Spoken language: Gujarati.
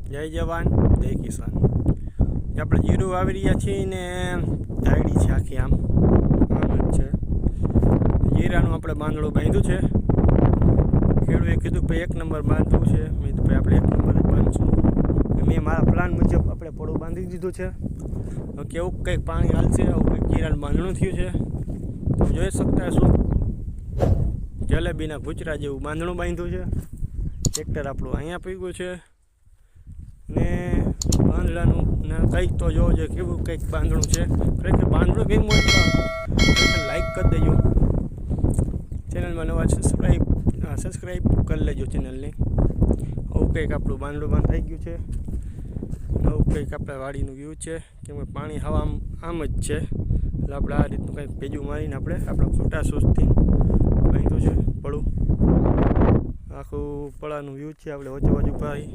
જય જવાન જય કિસાન. આપણે જીરું વાવી રહ્યા છીએ ને ધાયડી છે આખી આમ જ છે. જીરાનું આપણે બાંધણું બાંધ્યું છે. ખેડૂએ કીધું ભાઈ 1 નંબર બાંધવું છે. મેં કીધું ભાઈ આપણે 1 નંબર જ બાંધશું. મેં મારા પ્લાન મુજબ આપણે પડું બાંધી દીધું છે. કેવું કંઈક પાણી હાલશે, આવું કંઈક જીરાનું બાંધણું થયું છે. તમે જોઈ શકતા છો જલેબીના ગુચરા જેવું બાંધણું બાંધ્યું છે. ટ્રેક્ટર આપણું અહીંયા પીગું છે ને બાંધડાનું ને કંઈક તો જોવો જોઈએ કેવું કંઈક બાંધણું છે. ખરેખર બાંધણું કેમ હોય તો લાઈક કરી દેજો. ચેનલમાં નવા સબસ્ક્રાઈબ કરી લેજો ચેનલને. આવું કંઈક આપણું બાંધણું બંધ થઈ ગયું છે. આવું કંઈક આપણે વાડીનું વ્યૂ છે. કેમ કે પાણી હવા આમ જ છે એટલે આપણે આ રીતનું કંઈક ભેજું મારીને આપણે આપણા ખોટા સોચથી બાંધ્યું છે પડું. આખું પડાનું વ્યૂ છે. આપણે વચ્ચે બાજુ ભાઈ